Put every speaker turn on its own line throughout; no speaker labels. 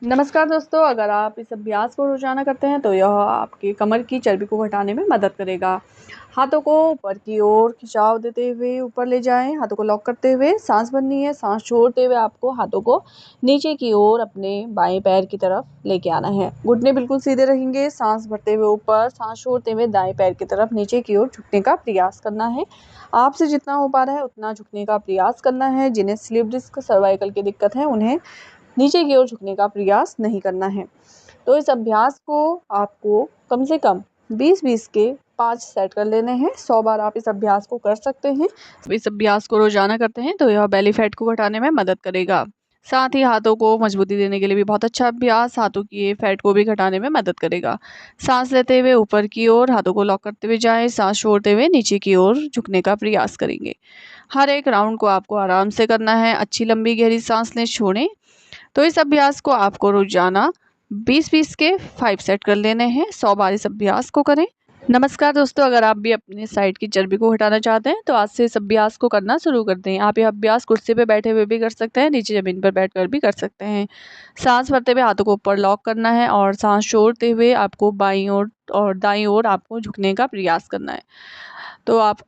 नमस्कार दोस्तों, अगर आप इस अभ्यास को रोज़ाना करते हैं तो यह आपके कमर की चर्बी को घटाने में मदद करेगा। हाथों को ऊपर की ओर खिंचाव देते हुए ऊपर ले जाएं, हाथों को लॉक करते हुए सांस भरनी है। सांस छोड़ते हुए आपको हाथों को नीचे की ओर अपने बाएं पैर की तरफ लेके आना है। घुटने बिल्कुल सीधे रहेंगे। सांस भरते हुए ऊपर, सांस छोड़ते हुए दाएं पैर की तरफ नीचे की ओर झुकने का प्रयास करना है। आपसे जितना हो पा रहा है उतना झुकने का प्रयास करना है। जिन्हें स्लिप डिस्क, सर्वाइकल की दिक्कत है उन्हें नीचे की ओर झुकने का प्रयास नहीं करना है। तो इस अभ्यास को आपको कम से कम 20-20 के 5 सेट कर लेने हैं। 100 बार आप इस अभ्यास को कर सकते हैं। इस अभ्यास को रोजाना करते हैं तो यह बेली फैट को घटाने में मदद करेगा। साथ ही हाथों को मजबूती देने के लिए भी बहुत अच्छा अभ्यास, हाथों की फैट को भी घटाने में मदद करेगा। सांस लेते हुए ऊपर की ओर हाथों को लॉक करते हुए जाएं, सांस छोड़ते हुए नीचे की ओर झुकने का प्रयास करेंगे। हर एक राउंड को आपको आराम से करना है। अच्छी लंबी गहरी सांस लें, छोड़ें। तो इस अभ्यास को आपको रोजाना 20-20 के 5 सेट कर लेने हैं। 100 बार इस अभ्यास को करें। नमस्कार दोस्तों, अगर आप भी अपने साइड की चर्बी को घटाना चाहते हैं तो आज से इस अभ्यास को करना शुरू कर दें। आप यह अभ्यास कुर्सी पे बैठे हुए भी कर सकते हैं, नीचे ज़मीन पर बैठकर भी कर सकते हैं। सांस भरते हुए हाथों को ऊपर लॉक करना है और सांस छोड़ते हुए आपको बाईं ओर और दाईं ओर आपको झुकने का प्रयास करना है। तो आप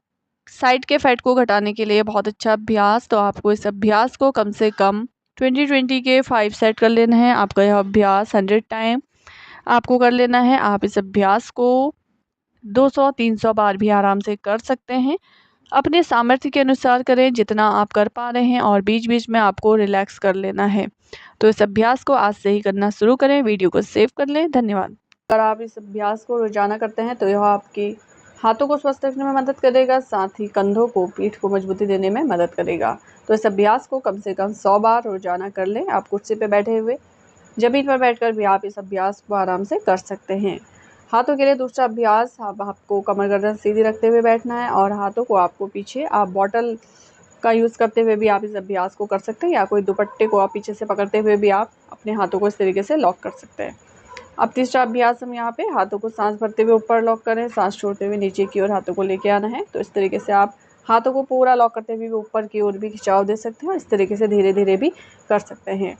साइड के फैट को घटाने के लिए बहुत अच्छा अभ्यास। तो आपको इस अभ्यास को कम से कम 20-20 के 5 सेट कर लेना है। आपका यह अभ्यास 100 टाइम आपको कर लेना है। आप इस अभ्यास को 200-300 बार भी आराम से कर सकते हैं। अपने सामर्थ्य के अनुसार करें, जितना आप कर पा रहे हैं, और बीच बीच में आपको रिलैक्स कर लेना है। तो इस अभ्यास को आज से ही करना शुरू करें। वीडियो को सेव कर लें। धन्यवाद। अगर आप इस अभ्यास को रोजाना करते हैं तो यह आपके हाथों को स्वस्थ रखने में मदद करेगा, साथ ही कंधों को, पीठ को मजबूती देने में मदद करेगा। तो इस अभ्यास को कम से कम 100 बार रोजाना कर लें। आप कुर्सी पे बैठे हुए, जमीन पर बैठकर भी आप इस अभ्यास को आराम से कर सकते हैं। हाथों के लिए दूसरा अभ्यास, आपको कमर गर्दन सीधी रखते हुए बैठना है और हाथों को आपको पीछे, आप बॉटल का यूज़ करते हुए भी आप इस अभ्यास को कर सकते हैं, या कोई दुपट्टे को आप पीछे से पकड़ते हुए भी आप अपने हाथों को इस तरीके से लॉक कर सकते हैं। अब तीसरा अभ्यास हम यहाँ पे हाथों को सांस भरते हुए ऊपर लॉक करें, सांस छोड़ते हुए नीचे की ओर हाथों को लेके आना है। तो इस तरीके से आप हाथों को पूरा लॉक करते हुए ऊपर की ओर भी खिंचाव दे सकते हैं और इस तरीके से धीरे धीरे भी कर सकते हैं।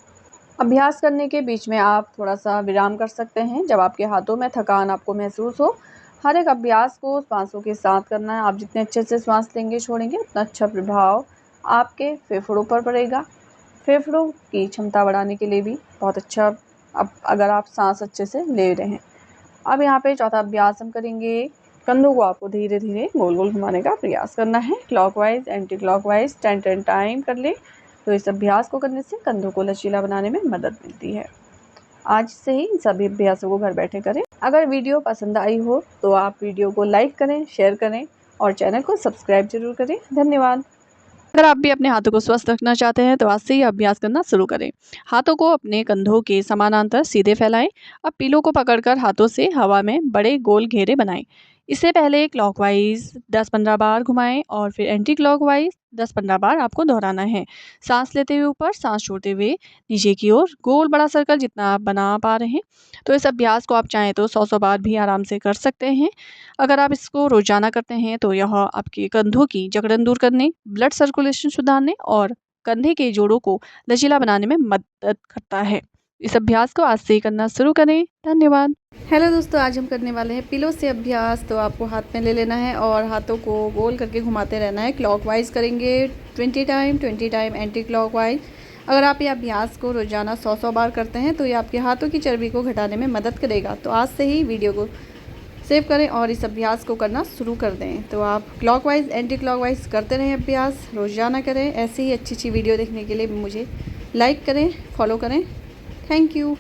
अभ्यास करने के बीच में आप थोड़ा सा विराम कर सकते हैं जब आपके हाथों में थकान आपको महसूस हो। हर एक अभ्यास को श्वासों के साथ करना है। आप जितने अच्छे से श्वास लेंगे, छोड़ेंगे, उतना अच्छा प्रभाव आपके फेफड़ों पर पड़ेगा। फेफड़ों की क्षमता बढ़ाने के लिए भी बहुत अच्छा, अब अगर आप सांस अच्छे से ले रहे हैं। अब यहाँ पे चौथा अभ्यास हम करेंगे। कंधों को आपको धीरे धीरे गोल गोल घुमाने का प्रयास करना है, क्लॉकवाइज एंटी क्लॉकवाइज 10-10 टाइम कर ले। तो इस अभ्यास को करने से कंधों को लचीला बनाने में मदद मिलती है। आज से ही इन सभी अभ्यासों को घर बैठे करें। अगर वीडियो पसंद आई हो तो आप वीडियो को लाइक करें, शेयर करें और चैनल को सब्सक्राइब जरूर करें। धन्यवाद। अगर आप भी अपने हाथों को स्वस्थ रखना चाहते हैं तो आज से ही अभ्यास करना शुरू करें। हाथों को अपने कंधों के समानांतर सीधे फैलाएं। अब पीलों को पकड़कर हाथों से हवा में बड़े गोल घेरे बनाएं। इससे पहले क्लॉकवाइज 10-15 बार घुमाएं और फिर एंटी क्लॉकवाइज 10-15 बार आपको दोहराना है। सांस लेते हुए ऊपर, सांस छोड़ते हुए नीचे की ओर गोल बड़ा सर्कल जितना आप बना पा रहे हैं। तो इस अभ्यास को आप चाहें तो 100-100 बार भी आराम से कर सकते हैं। अगर आप इसको रोजाना करते हैं तो यह आपके कंधों की जकड़न दूर करने, ब्लड सर्कुलेशन सुधारने और कंधे के जोड़ों को लचीला बनाने में मदद करता है। इस अभ्यास को आज से ही करना शुरू करें। धन्यवाद। हेलो दोस्तों, आज हम करने वाले हैं पिलो से अभ्यास। तो आपको हाथ में ले लेना है और हाथों को गोल करके घुमाते रहना है। क्लॉकवाइज करेंगे 20 टाइम एंटी क्लॉकवाइज। अगर आप ये अभ्यास को रोजाना 100-100 बार करते हैं तो ये आपके हाथों की चर्बी को घटाने में मदद करेगा। तो आज से ही वीडियो को सेव करें और इस अभ्यास को करना शुरू कर दें। तो आप क्लॉकवाइज एंटी क्लॉकवाइज करते रहें, अभ्यास रोजाना करें। ऐसी ही अच्छी अच्छी वीडियो देखने के लिए मुझे लाइक करें, फॉलो करें। Thank you.